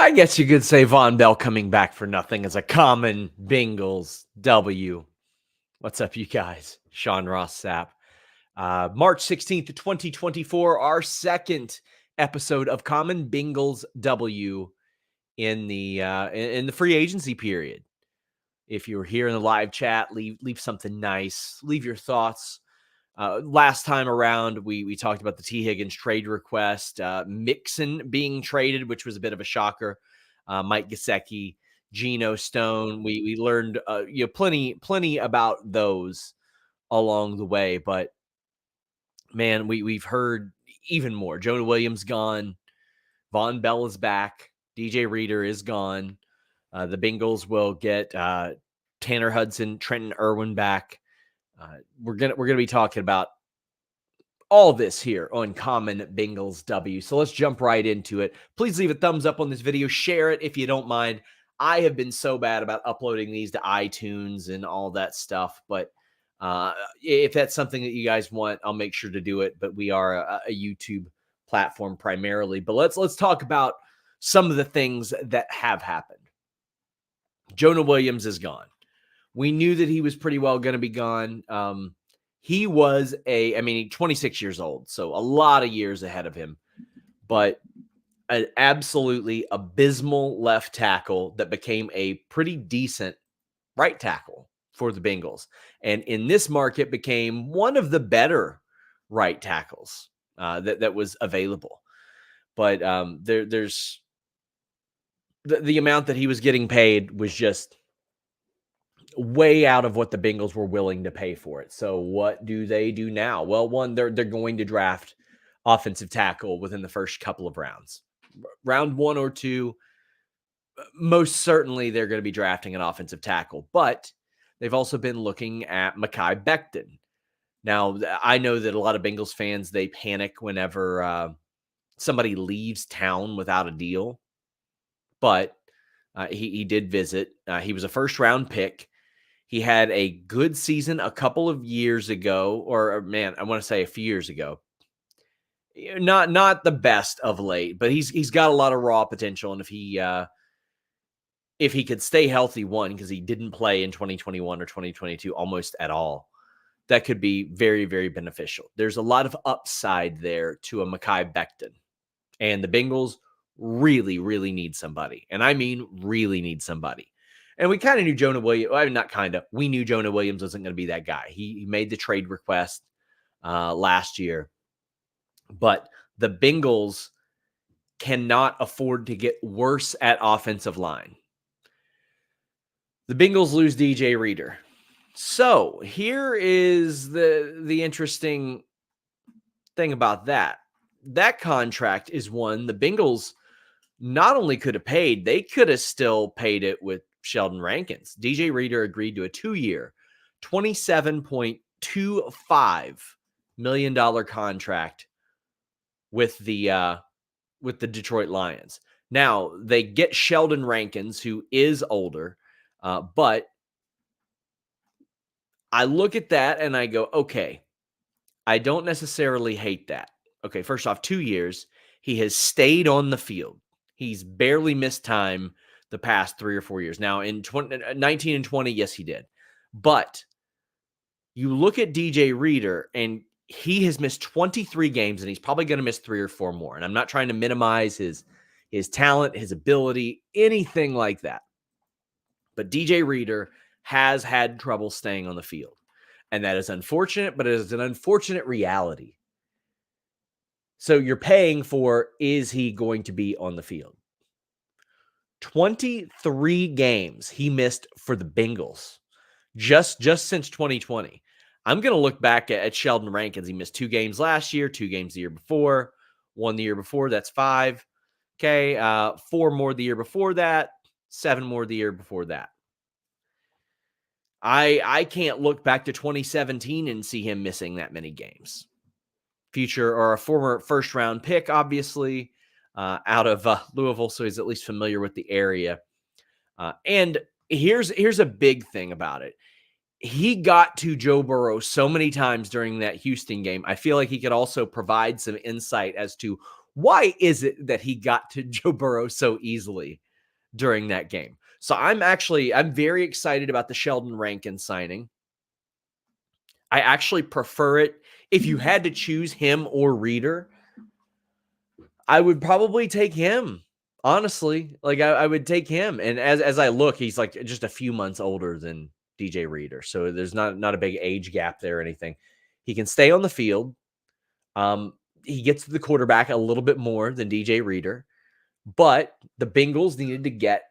I guess you could say Von Bell coming back for nothing is a common Bengals W. What's up, you guys? Sean Ross Sapp. March 16th, 2024, our second episode of Common Bengals W in the free agency period. If you're here in the live chat, leave something nice. Leave your thoughts. Last time around, we talked about the T. Higgins trade request, Mixon being traded, which was a bit of a shocker. Mike Gesicki, Geno Stone. We learned plenty about those along the way, but man, we've heard even more. Jonah Williams gone, Von Bell is back, DJ Reader is gone. The Bengals will get Tanner Hudson, Trenton Irwin back. We're gonna be talking about all this here on Common Bengals W. So let's jump right into it. Please leave a thumbs up on this video. Share it if you don't mind. I have been so bad about uploading these to iTunes and all that stuff, but if that's something that you guys want, I'll make sure to do it. But we are a YouTube platform primarily. But let's talk about some of the things that have happened. Jonah Williams is gone. We knew that he was pretty well going to be gone. He was 26 years old, so a lot of years ahead of him, but an absolutely abysmal left tackle that became a pretty decent right tackle for the Bengals. And in this market became one of the better right tackles that was available. But there's the amount that he was getting paid was just way out of what the Bengals were willing to pay for it. So what do they do now? Well, one, they're going to draft offensive tackle within the first couple of rounds. Round 1 or 2, most certainly they're going to be drafting an offensive tackle, but they've also been looking at Mekhi Becton. Now, I know that a lot of Bengals fans, they panic whenever somebody leaves town without a deal, but he did visit. He was a first-round pick. He had a good season a couple of years ago, or man, I want to say a few years ago. Not the best of late, but he's got a lot of raw potential, and if he could stay healthy, because he didn't play in 2021 or 2022 almost at all, that could be very, very beneficial. There's a lot of upside there to a Mekhi Becton, and the Bengals really, really need somebody, and I mean really need somebody. And we kind of knew Jonah Williams. Well, not kind of. We knew Jonah Williams wasn't going to be that guy. He made the trade request last year. But the Bengals cannot afford to get worse at offensive line. The Bengals lose DJ Reader. So here is the interesting thing about that. That contract is one the Bengals not only could have paid, they could have still paid it with Sheldon Rankins. DJ Reader agreed to a 2-year, $27.25 million contract with the Detroit Lions. Now, they get Sheldon Rankins, who is older, but I look at that and I go, okay, I don't necessarily hate that. Okay, first off, 2 years, he has stayed on the field. He's barely missed time the past 3 or 4 years. Now, in 19 and 20, yes, he did. But you look at DJ Reader, and he has missed 23 games, and he's probably going to miss 3 or 4 more. And I'm not trying to minimize his talent, his ability, anything like that. But DJ Reader has had trouble staying on the field. And that is unfortunate, but it is an unfortunate reality. So you're paying for, is he going to be on the field? 23 games he missed for the Bengals just since 2020. I'm going to look back at Sheldon Rankins. He missed 2 games last year, 2 games the year before, 1 the year before. That's 5. Okay, 4 more the year before that, 7 more the year before that. I can't look back to 2017 and see him missing that many games. Future or a former first-round pick, obviously, out of Louisville, so he's at least familiar with the area. And here's a big thing about it. He got to Joe Burrow so many times during that Houston game. I feel like he could also provide some insight as to Why is it that he got to Joe Burrow so easily during that game? So I'm very excited about the Sheldon Rankins signing. I actually prefer it. If you had to choose him or Reader, I would probably take him. Honestly, like I would take him. And as I look, he's like just a few months older than DJ Reader, so there's not a big age gap there or anything. He can stay on the field. He gets to the quarterback a little bit more than DJ Reader, but the Bengals needed to get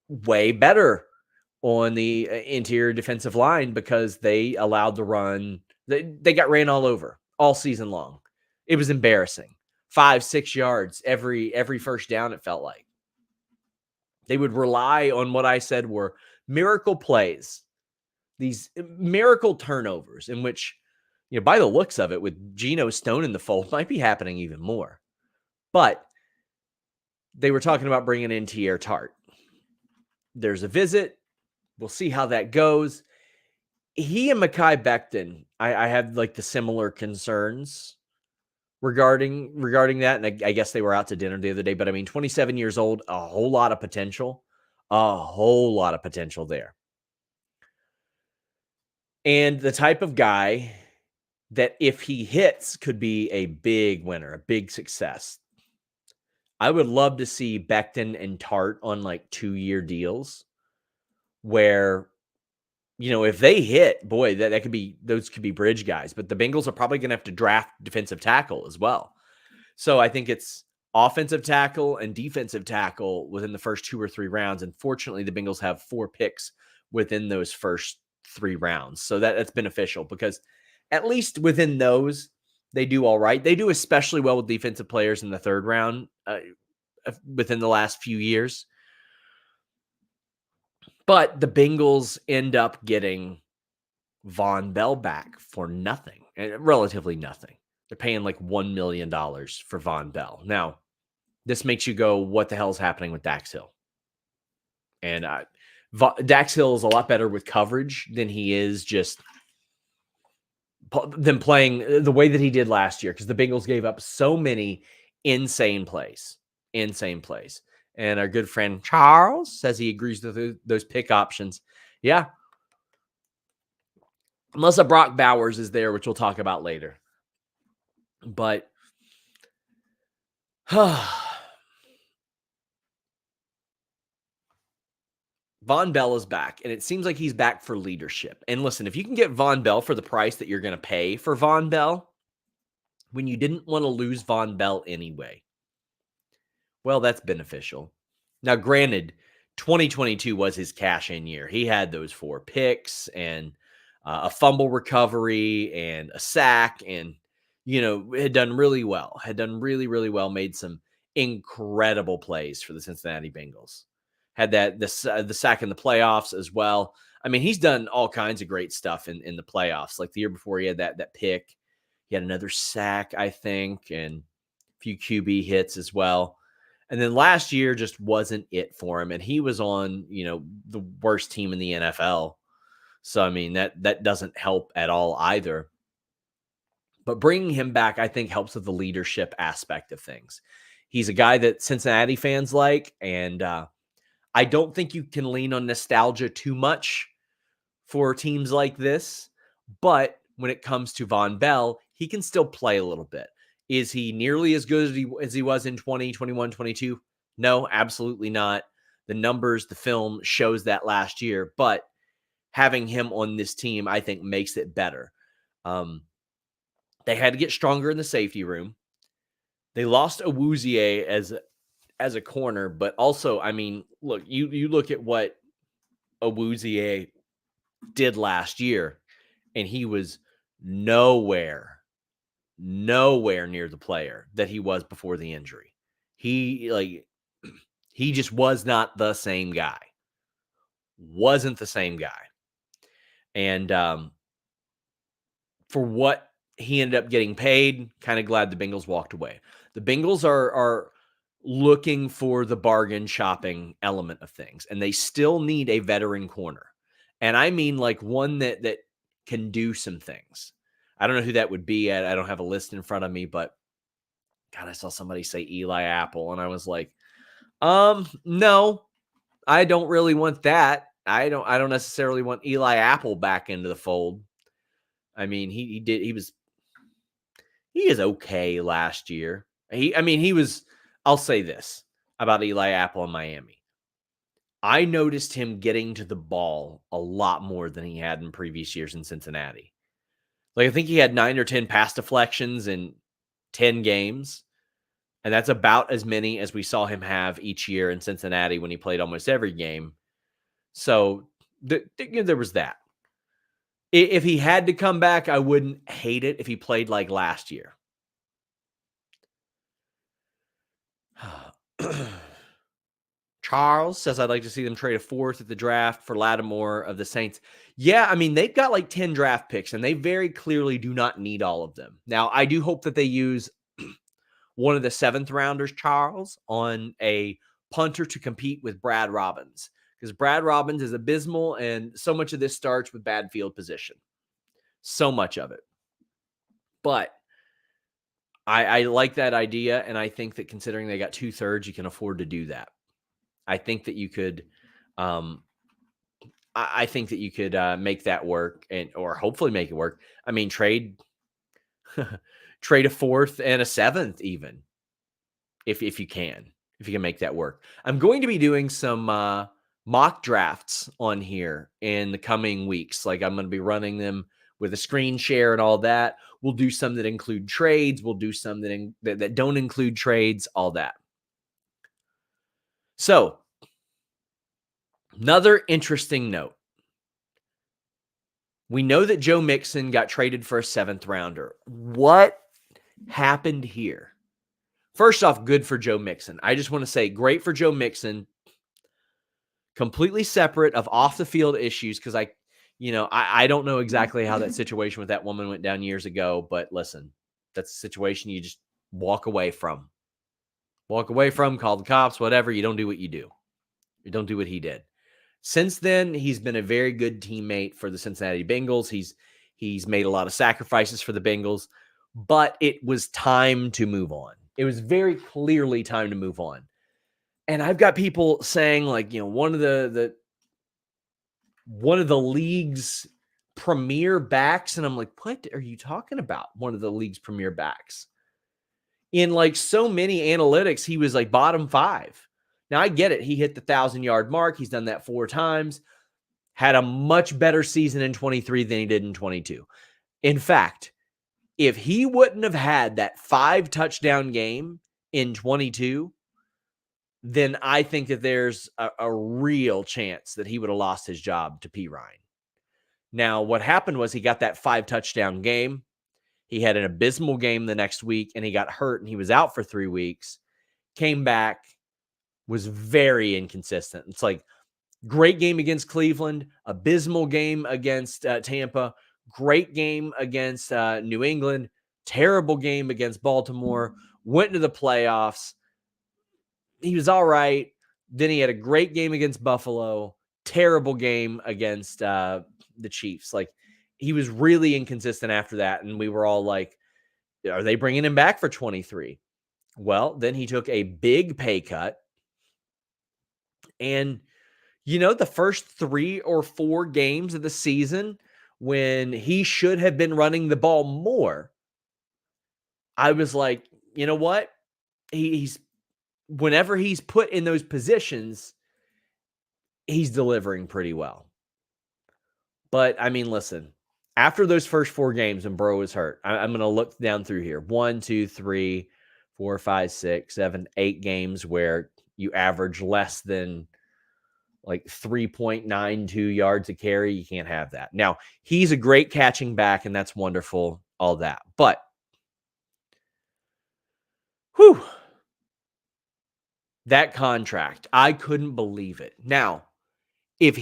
way better on the interior defensive line because they allowed the run. They got ran all over all season long. It was embarrassing. 5-6 yards every first down, it felt like. They would rely on what I said were miracle plays, these miracle turnovers in which, by the looks of it, with Geno Stone in the fold, might be happening even more. But they were talking about bringing in Tierre Tart. There's a visit. We'll see how that goes. He and Mekhi Becton, I had like the similar concerns regarding that. And I guess they were out to dinner the other day. But I mean, 27 years old, a whole lot of potential there. And the type of guy that if he hits could be a big winner, a big success. I would love to see Becton and Tart on like 2-year deals where, if they hit, boy, those could be bridge guys, but the Bengals are probably going to have to draft defensive tackle as well. So I think it's offensive tackle and defensive tackle within the first 2 or 3 rounds. And fortunately, the Bengals have 4 picks within those first 3 rounds. So that's beneficial because at least within those, they do all right. They do especially well with defensive players in the 3rd round within the last few years. But the Bengals end up getting Von Bell back for nothing, relatively nothing. They're paying like $1 million for Von Bell. Now, this makes you go, what the hell is happening with Dax Hill? And Dax Hill is a lot better with coverage than he is just than playing the way that he did last year, because the Bengals gave up so many insane plays. And our good friend Charles says he agrees with those pick options. Yeah. Unless a Brock Bowers is there, which we'll talk about later. But Von Bell is back, and it seems like he's back for leadership. And listen, if you can get Von Bell for the price that you're going to pay for Von Bell, when you didn't want to lose Von Bell anyway, well, that's beneficial. Now, granted, 2022 was his cash-in year. He had those 4 picks and a fumble recovery and a sack and, had done really well, really, really well, made some incredible plays for the Cincinnati Bengals. Had the sack in the playoffs as well. I mean, he's done all kinds of great stuff in the playoffs. Like the year before, he had that pick. He had another sack, I think, and a few QB hits as well. And then last year just wasn't it for him. And he was on, the worst team in the NFL. So, I mean, that doesn't help at all either. But bringing him back, I think, helps with the leadership aspect of things. He's a guy that Cincinnati fans like, and I don't think you can lean on nostalgia too much for teams like this. But when it comes to Von Bell, he can still play a little bit. Is he nearly as good as he was in 2021, 22? No, absolutely not. The numbers, the film shows that last year. But having him on this team, I think, makes it better. They had to get stronger in the safety room. They lost Awuzie as a corner, but also, I mean, look, you look at what Awuzie did last year, and he was nowhere near the player that he was before the injury. He just was not the same guy. Wasn't the same guy. And for what he ended up getting paid, kind of glad the Bengals walked away. The Bengals are looking for the bargain shopping element of things, and they still need a veteran corner. And I mean like one that can do some things. I don't know who that would be. I don't have a list in front of me, but God, I saw somebody say Eli Apple, and I was like, no, I don't really want that. I don't necessarily want Eli Apple back into the fold. I mean, he is okay last year. He was, I'll say this about Eli Apple in Miami. I noticed him getting to the ball a lot more than he had in previous years in Cincinnati. Like, I think he had 9 or 10 pass deflections in 10 games. And that's about as many as we saw him have each year in Cincinnati when he played almost every game. So there was that. If he had to come back, I wouldn't hate it if he played like last year. Charles says, I'd like to see them trade a 4th at the draft for Lattimore of the Saints. Yeah, I mean, they've got like 10 draft picks, and they very clearly do not need all of them. Now, I do hope that they use one of the 7th rounders, Charles, on a punter to compete with Brad Robbins, because Brad Robbins is abysmal, and so much of this starts with bad field position. So much of it. But I like that idea, and I think that considering they got 2/3, you can afford to do that. I think that you could I think that you could make that work, or hopefully make it work. I mean, trade trade a 4th and a 7th even, if you can make that work. I'm going to be doing some mock drafts on here in the coming weeks. Like, I'm going to be running them with a screen share and all that. We'll do some that include trades. We'll do some that don't include trades, all that. So, another interesting note. We know that Joe Mixon got traded for a 7th rounder. What happened here? First off, good for Joe Mixon. I just want to say great for Joe Mixon. Completely separate of off the field issues, because I don't know exactly how that situation with that woman went down years ago, but listen, that's a situation you just walk away from. Walk away from, call the cops, whatever. You don't do what you do. You don't do what he did. Since then, he's been a very good teammate for the Cincinnati Bengals. He's made a lot of sacrifices for the Bengals, but it was time to move on. It was very clearly time to move on. And I've got people saying, like, one of the league's premier backs, and I'm like, what are you talking about? One of the league's premier backs. In like so many analytics, he was like bottom 5. Now, I get it. He hit the 1,000-yard mark. He's done that 4 times. Had a much better season in 23 than he did in 22. In fact, if he wouldn't have had that 5-touchdown game in 22, then I think that there's a real chance that he would have lost his job to P. Ryan. Now, what happened was he got that 5-touchdown game. He had an abysmal game the next week, and he got hurt, and he was out for 3 weeks. Came back, was very inconsistent. It's like great game against Cleveland, abysmal game against Tampa, great game against New England, terrible game against Baltimore, went into the playoffs. He was all right. Then he had a great game against Buffalo, terrible game against the Chiefs. Like, he was really inconsistent after that, and we were all like, are they bringing him back for 23? Well, then he took a big pay cut, and the first 3 or 4 games of the season when he should have been running the ball more, I was like, you know what? He's whenever he's put in those positions, he's delivering pretty well. But I mean, listen, after those first 4 games when Burrow was hurt, I'm going to look down through here. 1, 2, 3, 4, 5, 6, 7, 8 games where you average less than like 3.92 yards a carry. You can't have that. Now, he's a great catching back, and that's wonderful, all that. But, that contract, I couldn't believe it. Now, if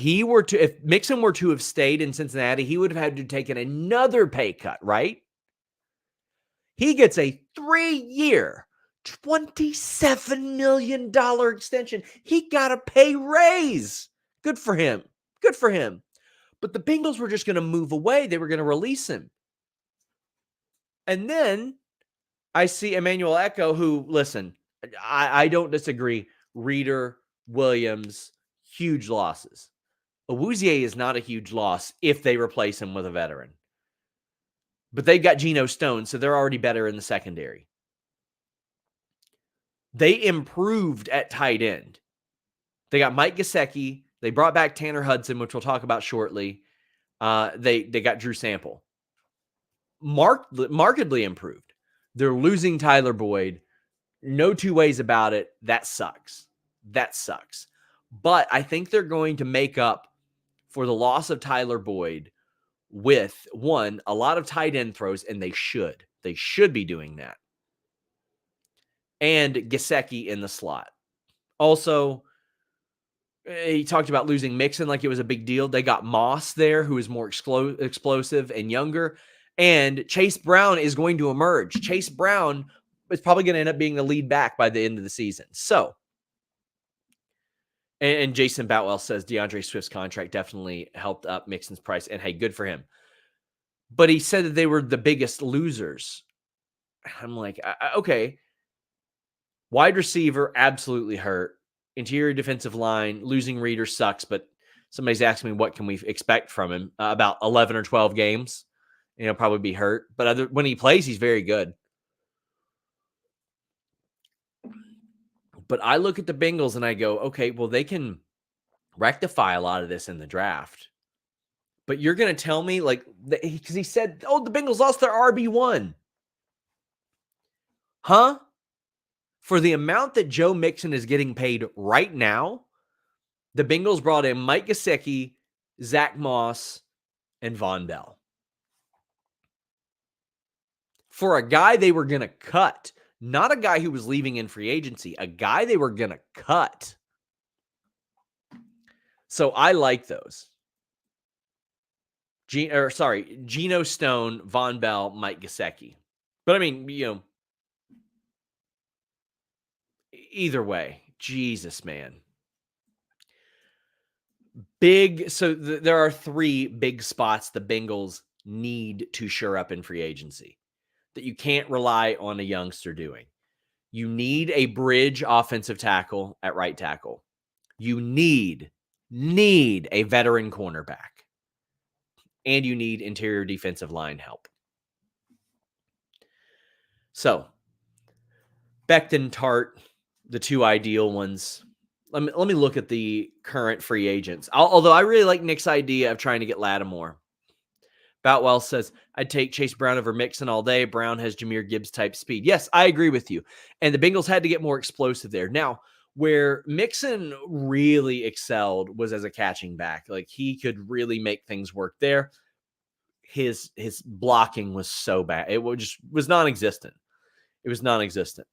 Mixon were to have stayed in Cincinnati, he would have had to take another pay cut, right? He gets a 3-year, $27 million extension. He got a pay raise. Good for him. Good for him. But the Bengals were just going to move away. They were going to release him. And then I see Emmanuel Echo, who, listen, I don't disagree. Reeder, Williams, huge losses. Awuzie is not a huge loss if they replace him with a veteran. But they've got Geno Stone, so they're already better in the secondary. They improved at tight end. They got Mike Gesicki. They brought back Tanner Hudson, which we'll talk about shortly. They got Drew Sample. Markedly improved. They're losing Tyler Boyd. No two ways about it. That sucks. That sucks. But I think they're going to make up for the loss of Tyler Boyd with, one, a lot of tight end throws, and they should. They should be doing that. And Gesicki in the slot. Also, he talked about losing Mixon like it was a big deal. They got Moss there, who is more explosive and younger. And Chase Brown is going to emerge. Chase Brown is probably going to end up being the lead back by the end of the season. So, and Jason Boutwell says DeAndre Swift's contract definitely helped up Mixon's price. And hey, good for him. But he said that they were the biggest losers. I'm like, okay. Wide receiver, absolutely hurt. Interior defensive line, losing Reeder sucks, but somebody's asking me what can we expect from him? About 11 or 12 games. And he'll probably be hurt. But when he plays, he's very good. But I look at the Bengals and I go, okay, well, they can rectify a lot of this in the draft. But you're going to tell me, like, because he said, oh, the Bengals lost their RB1. Huh? For the amount that Joe Mixon is getting paid right now, the Bengals brought in Mike Gesicki, Zach Moss, and Von Bell. For a guy they were going to cut, not a guy who was leaving in free agency, a guy they were going to cut. So I like those. Geno Stone, Von Bell, Mike Gesicki. But I mean, either way, Jesus, man. There are three big spots the Bengals need to shore up in free agency that you can't rely on a youngster doing. You need a bridge offensive tackle at right tackle. You need a veteran cornerback. And you need interior defensive line help. So, Becton, Tart, the two ideal ones. Let me look at the current free agents. Although I really like Nick's idea of trying to get Lattimore. Boutwell says, I'd take Chase Brown over Mixon all day. Brown has Jahmyr Gibbs type speed. Yes, I agree with you. And the Bengals had to get more explosive there. Now, where Mixon really excelled was as a catching back. Like, he could really make things work there. His blocking was so bad. It was non-existent. It was non-existent.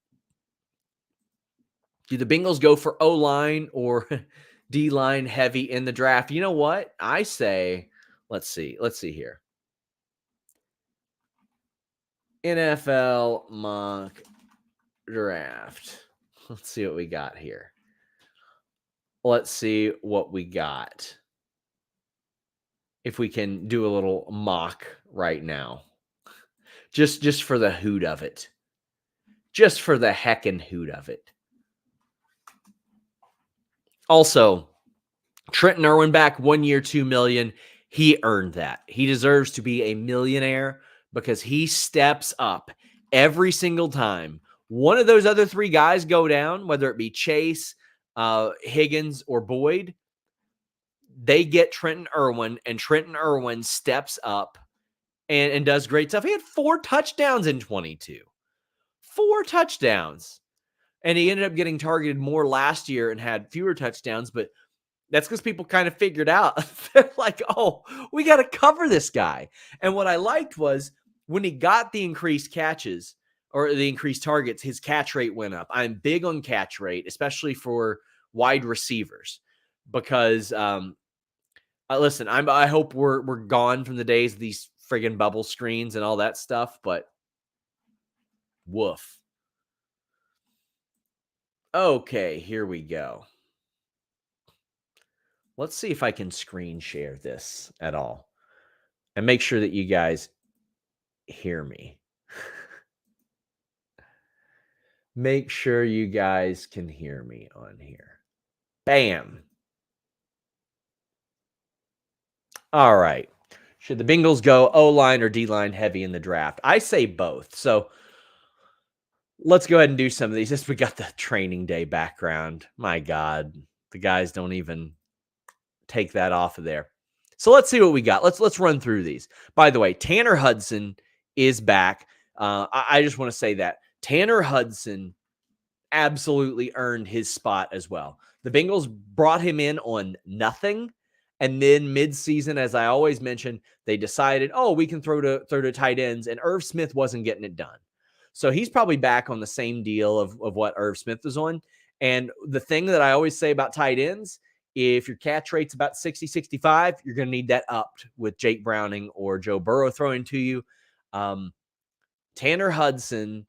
Do the Bengals go for O-line or D-line heavy in the draft? You know what? I say, let's see here. NFL mock draft. Let's see what we got here. Let's see what we got. If we can do a little mock right now. Just for the hoot of it. Just for the heckin' hoot of it. Also, Trenton Irwin back 1 year, $2 million. He earned that. He deserves to be a millionaire because he steps up every single time one of those other three guys go down, whether it be Chase, Higgins, or Boyd. They get Trenton Irwin, and Trenton Irwin steps up and does great stuff. He had 4 touchdowns in 22. 4 touchdowns. And he ended up getting targeted more last year and had fewer touchdowns, but that's because people kind of figured out. They're like, oh, we got to cover this guy. And what I liked was when he got the increased catches or the increased targets, his catch rate went up. I'm big on catch rate, especially for wide receivers, because listen, I hope we're gone from the days of these friggin' bubble screens and all that stuff, but woof. Okay, here we go. Let's see if I can screen share this at all and make sure that you guys hear me. Make sure you guys can hear me on here. Bam. All right. Should the Bengals go O-line or D-line heavy in the draft? I say both. So let's go ahead and do some of these. Since we got the training day background. My God, the guys don't even take that off of there. So let's see what we got. Let's run through these. By the way, Tanner Hudson is back. I just want to say that Tanner Hudson absolutely earned his spot as well. The Bengals brought him in on nothing. And then mid-season, as I always mention, they decided, oh, we can throw to tight ends, and Irv Smith wasn't getting it done. So he's probably back on the same deal of what Irv Smith was on. And the thing that I always say about tight ends, if your catch rate's about 60, 65, you're going to need that upped with Jake Browning or Joe Burrow throwing to you. Tanner Hudson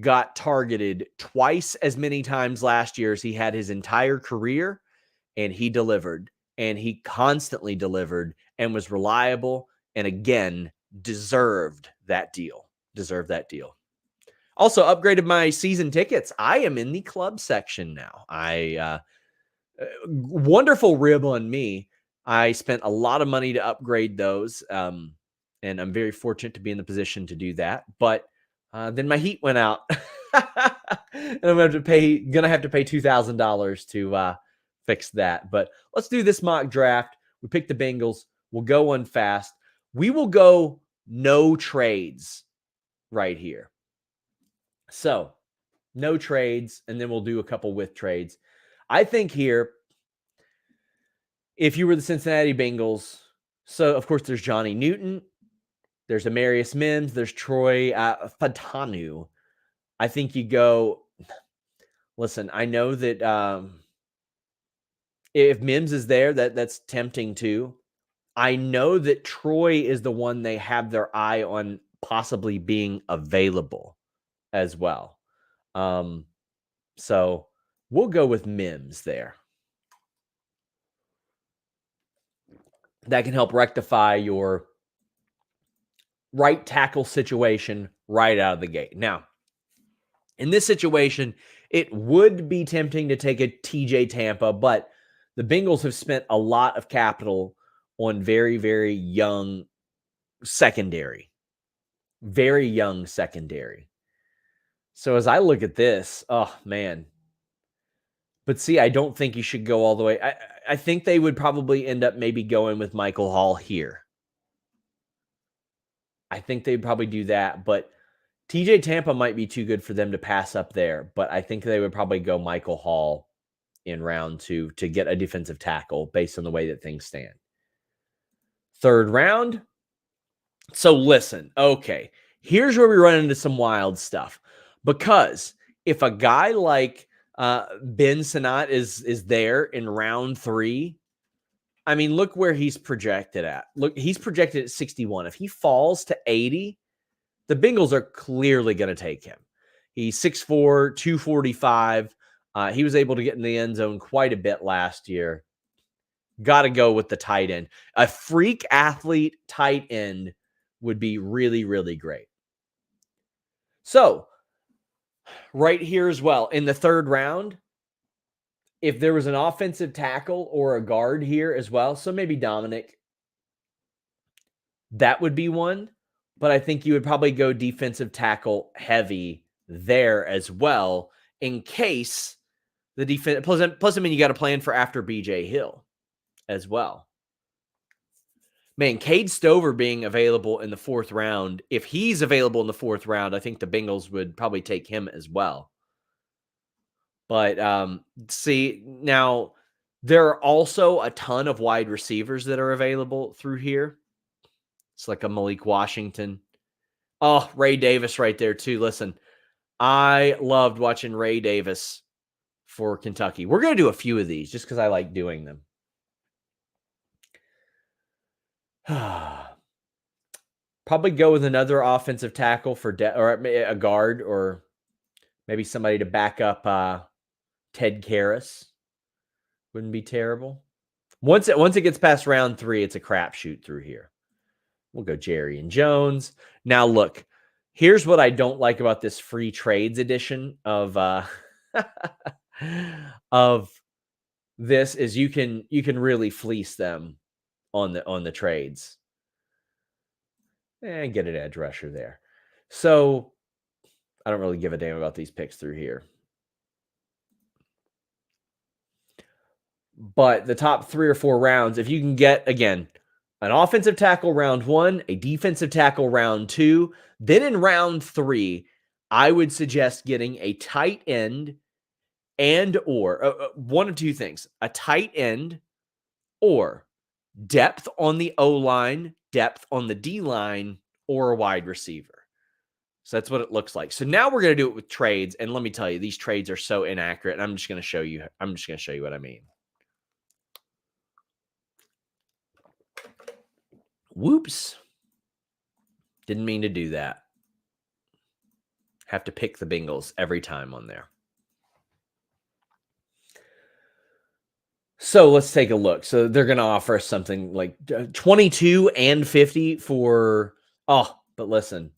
got targeted twice as many times last year as he had his entire career, and he delivered. And he constantly delivered and was reliable, and again, deserved that deal. Also upgraded my season tickets. I am in the club section now. Wonderful rib on me. I spent a lot of money to upgrade those, and I'm very fortunate to be in the position to do that. But then my heat went out, and I'm gonna have to pay $2,000 to fix that. But let's do this mock draft. We pick the Bengals. We'll go one fast. We will go no trades right here. So no trades, and then we'll do a couple with trades. I think here, if you were the Cincinnati Bengals, so of course there's Johnny Newton, there's Amarius Mims, there's Troy Fatanu. I think you go, listen, I know that if Mims is there, that's tempting too. I know that Troy is the one they have their eye on possibly being available as well. So we'll go with Mims there. That can help rectify your right tackle situation right out of the gate. Now, in this situation, it would be tempting to take a TJ Tampa, but the Bengals have spent a lot of capital on very, very young secondary. Very young secondary. So as I look at this, oh, man. But see, I don't think you should go all the way. I think they would probably end up maybe going with Michael Hall here. I think they'd probably do that, but TJ Tampa might be too good for them to pass up there, but I think they would probably go Michael Hall in round 2 to get a defensive tackle based on the way that things stand. Third round. So listen, okay, here's where we run into some wild stuff, because if a guy like Ben Sinnott is there in round 3, I mean, look where he's projected at. Look, he's projected at 61. If he falls to 80, the Bengals are clearly going to take him. He's 6'4", 245. He was able to get in the end zone quite a bit last year. Got to go with the tight end. A freak athlete tight end would be really, really great. So, right here as well, in the third round, if there was an offensive tackle or a guard here as well, so maybe Dominic, that would be one. But I think you would probably go defensive tackle heavy there as well, in case the defense. Plus, I mean, you got to plan for after BJ Hill as well. Man, Cade Stover being available in the 4th round. If he's available in the 4th round, I think the Bengals would probably take him as well. But see, now there are also a ton of wide receivers that are available through here. It's like a Malik Washington. Oh, Ray Davis right there too. Listen, I loved watching Ray Davis for Kentucky. We're going to do a few of these just because I like doing them. Probably go with another offensive tackle for or a guard, or maybe somebody to back up Ted Karras. Wouldn't be terrible. Once it gets past round 3, it's a crapshoot through here. We'll go Jerry and Jones. Now look, Here's what I don't like about this free trades edition of of this is you can really fleece them on the trades and get an edge rusher there. So I don't really give a damn about these picks through here. But the top 3 or 4 rounds, if you can get, again, an offensive tackle round 1, a defensive tackle round 2, then in round 3, I would suggest getting a tight end and or one of two things, a tight end or depth on the O-line, depth on the D-line, or a wide receiver. So that's what it looks like. So now we're going to do it with trades. And let me tell you, these trades are so inaccurate. And I'm just going to show you what I mean. Whoops. Didn't mean to do that. Have to pick the Bengals every time on there. So let's take a look. So they're going to offer us something like 22 and 50 for, but listen,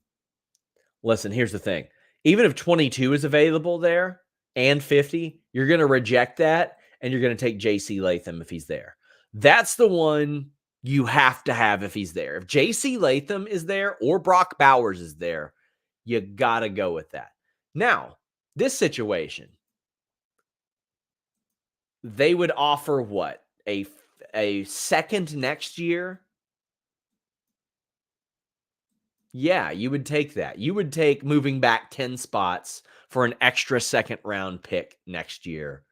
here's the thing. Even if 22 is available there and 50, you're going to reject that and you're going to take JC Latham if he's there. That's the one you have to have if he's there. If JC Latham is there or Brock Bowers is there, you got to go with that. Now, this situation, they would offer what? A second next year? Yeah, you would take that. You would take moving back 10 spots for an extra second round pick next year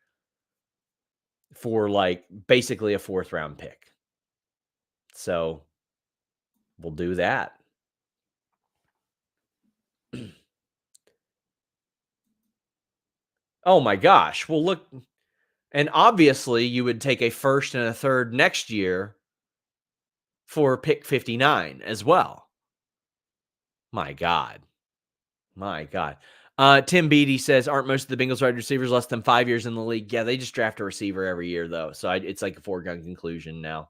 for like basically a 4th round pick. So we'll do that. Oh my gosh. Well, look, and obviously you would take a 1st and a 3rd next year for pick 59 as well. My God. Tim Beattie says, aren't most of the Bengals wide receivers less than 5 years in the league? Yeah, they just draft a receiver every year, though. So it's like a foregone conclusion now.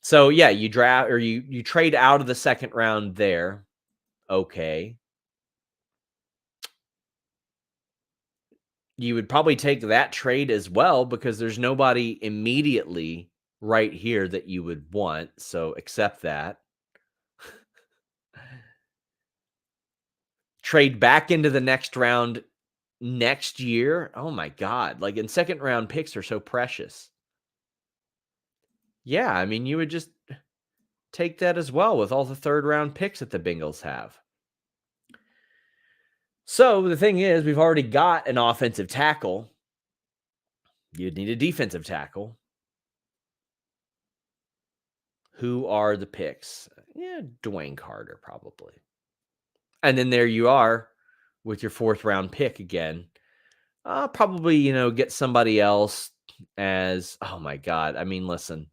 So, yeah, you draft or you trade out of the 2nd round there. Okay. You would probably take that trade as well because there's nobody immediately right here that you would want. So accept that. Trade back into the next round next year. Oh my God. Like, in 2nd round picks are so precious. Yeah, I mean, you would just take that as well with all the 3rd round picks that the Bengals have. So the thing is, we've already got an offensive tackle. You'd need a defensive tackle. Who are the picks? Yeah, Dwayne Carter probably. And then there you are with your 4th round pick again. Probably, get somebody else as, oh my God. I mean, listen,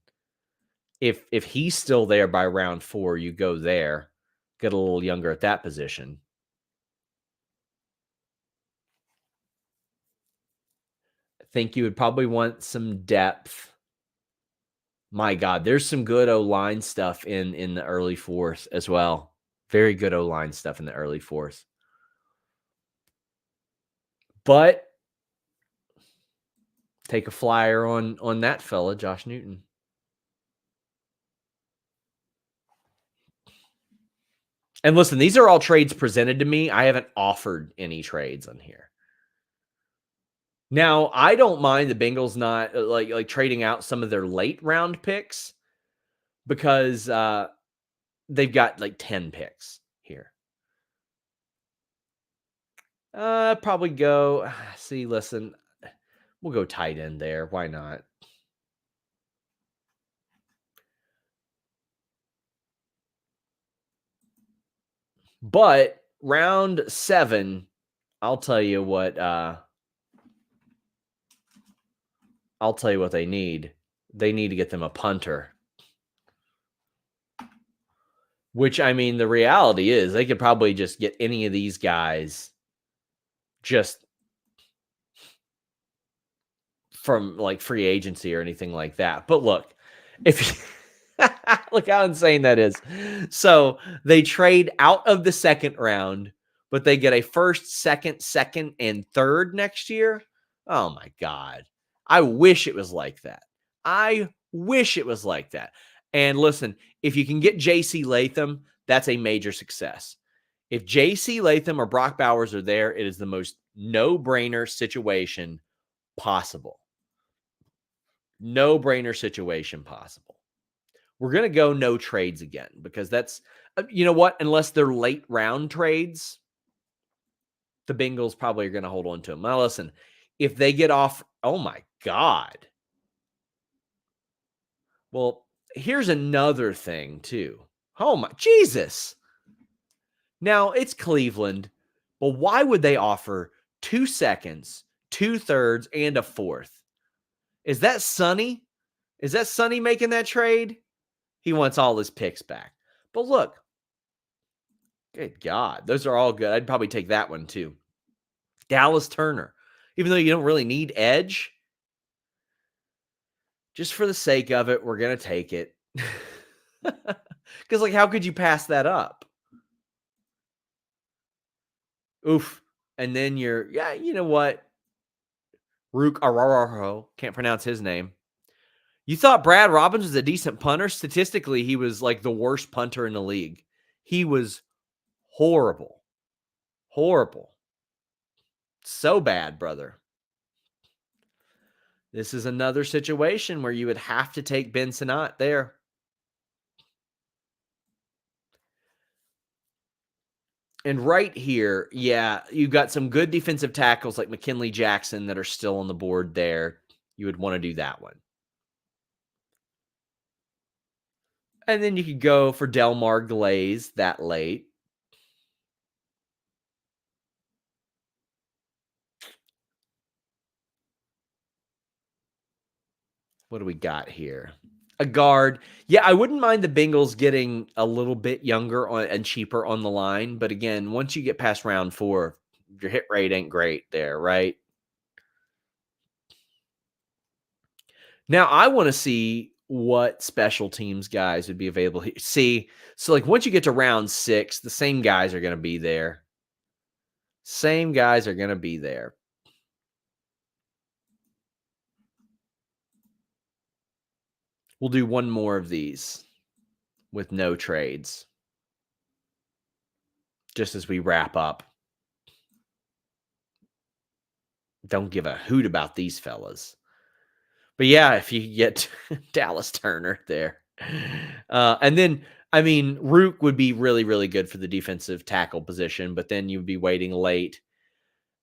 if he's still there by round 4, you go there, get a little younger at that position. I think you would probably want some depth. My God, there's some good O-line stuff in the early 4th as well. Very good O-line stuff in the early 4th. But take a flyer on that fella, Josh Newton. And listen, these are all trades presented to me. I haven't offered any trades on here. Now, I don't mind the Bengals not like trading out some of their late round picks because they've got like 10 picks here. Probably go. See, listen, we'll go tight end there. Why not? But round 7, I'll tell you what. I'll tell you what they need. They need to get them a punter. Which, I mean, the reality is they could probably just get any of these guys just from like free agency or anything like that. But look, if Look how insane that is. So they trade out of the second round, but they get a first, second, and third next year. Oh my God. I wish it was like that. I wish it was like that. And listen, if you can get JC Latham, that's a major success. If JC Latham or Brock Bowers are there, it is the most no-brainer situation possible. No-brainer situation possible. We're going to go no trades again because that's, you know what? Unless they're late round trades, the Bengals probably are going to hold on to them. Now, listen, if they get off, oh my God. Well, here's another thing too. Oh my Jesus. Now it's Cleveland, but why would they offer 2 seconds, 2/3, and a fourth? Is that Sonny? Is that Sonny making that trade? He wants all his picks back. But look, good God, those are all good. I'd probably take that one too. Dallas Turner, even though you don't really need edge, just for the sake of it, we're going to take it. Because, like, how could you pass that up? Oof. And then you know what? Rook Araraho, can't pronounce his name. You thought Brad Robbins was a decent punter? Statistically, he was like the worst punter in the league. He was horrible. Horrible. So bad, brother. This is another situation where you would have to take Ben Sinnott there. And right here, yeah, you've got some good defensive tackles like McKinley Jackson that are still on the board there. You would want to do that one. And then you could go for Delmar Glaze that late. What do we got here? A guard. Yeah, I wouldn't mind the Bengals getting a little bit younger and cheaper on the line. But again, once you get past round 4, your hit rate ain't great there, right? Now, I want to see what special teams guys would be available here. See, so like once you get to round 6, the same guys are going to be there. Same guys are going to be there. We'll do one more of these with no trades just as we wrap up. Don't give a hoot about these fellas. But yeah, if you get Dallas Turner there. And then, I mean, Rook would be really, really good for the defensive tackle position, but then you'd be waiting late.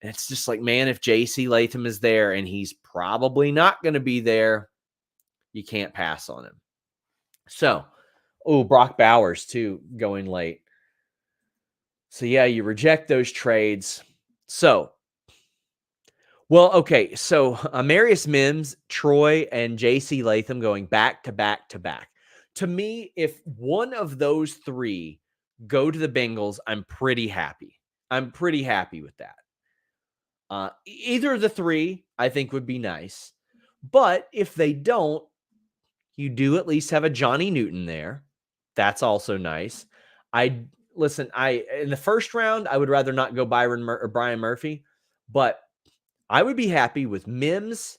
And it's just like, man, if JC Latham is there and he's probably not going to be there, you can't pass on him. So, Brock Bowers too, going late. So yeah, you reject those trades. So, well, okay. So Amarius Mims, Troy, and JC Latham going back to back to back. To me, if one of those 3 go to the Bengals, I'm pretty happy. I'm pretty happy with that. Either of the 3, I think, would be nice. But if they don't, you do at least have a Johnny Newton there. That's also nice. In the first round, I would rather not go Brian Murphy, but I would be happy with Mims,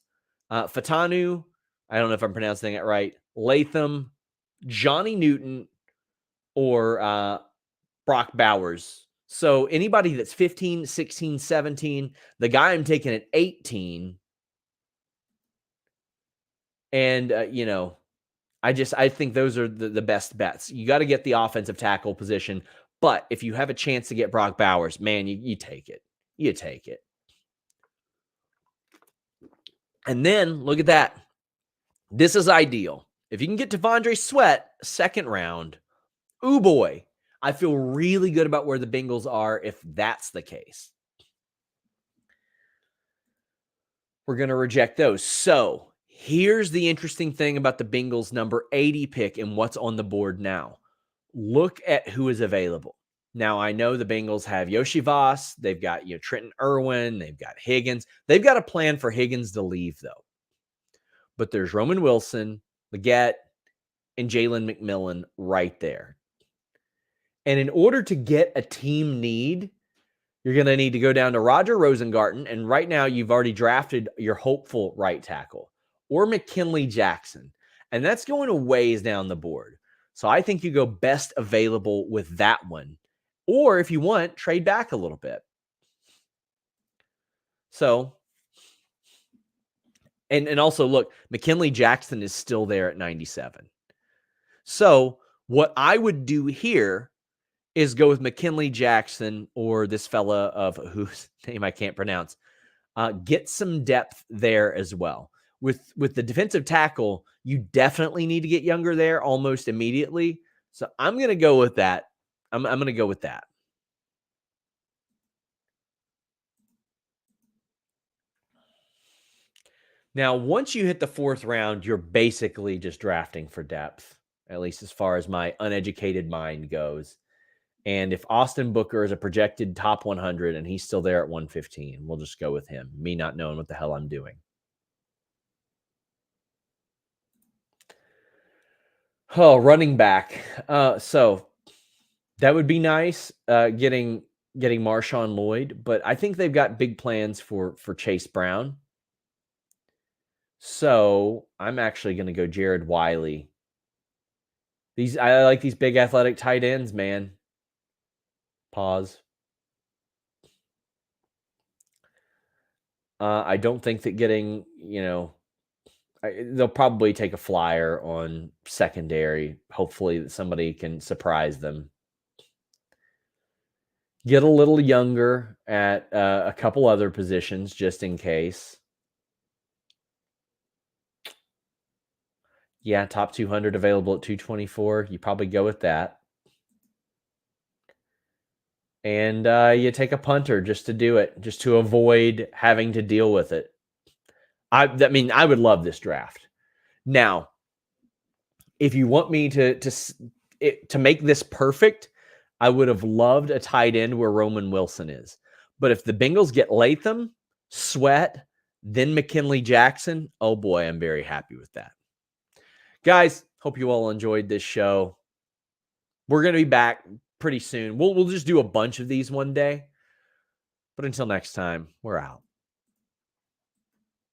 Fatanu. I don't know if I'm pronouncing it right. Latham, Johnny Newton, or Brock Bowers. So anybody that's 15, 16, 17, the guy I'm taking at 18. And, I think those are the best bets. You got to get the offensive tackle position. But if you have a chance to get Brock Bowers, man, you take it. You take it. And then look at that. This is ideal. If you can get Devondre Sweat, second round, ooh boy, I feel really good about where the Bengals are if that's the case. We're going to reject those. So here's the interesting thing about the Bengals number 80 pick and what's on the board now. Look at who is available. Now, I know the Bengals have Yoshi Voss. They've got Trenton Irwin. They've got Higgins. They've got a plan for Higgins to leave, though. But there's Roman Wilson, Leggett, and Jalen McMillan right there. And in order to get a team need, you're going to need to go down to Roger Rosengarten. And right now, you've already drafted your hopeful right tackle, or McKinley Jackson. And that's going a ways down the board. So I think you go best available with that one. Or if you want, trade back a little bit. So, and also look, McKinley Jackson is still there at 97. So what I would do here is go with McKinley Jackson or this fella of whose name I can't pronounce. Get some depth there as well. With the defensive tackle, you definitely need to get younger there almost immediately. So I'm going to go with that. I'm going to go with that. Now, once you hit the 4th round, you're basically just drafting for depth, at least as far as my uneducated mind goes. And if Austin Booker is a projected top 100 and he's still there at 115, we'll just go with him, me not knowing what the hell I'm doing. Oh, running back. So that would be nice, getting Marshawn Lloyd, but I think they've got big plans for Chase Brown. So I'm actually going to go Jared Wiley. I like these big athletic tight ends, man. Pause. I don't think that getting, they'll probably take a flyer on secondary. Hopefully that somebody can surprise them. Get a little younger at a couple other positions just in case. Yeah, top 200 available at 224. You probably go with that. And you take a punter just to do it, just to avoid having to deal with it. I would love this draft. Now, if you want me to make this perfect, I would have loved a tight end where Roman Wilson is. But if the Bengals get Latham, Sweat, then McKinley Jackson, oh boy, I'm very happy with that. Guys, hope you all enjoyed this show. We're going to be back pretty soon. We'll just do a bunch of these one day. But until next time, we're out.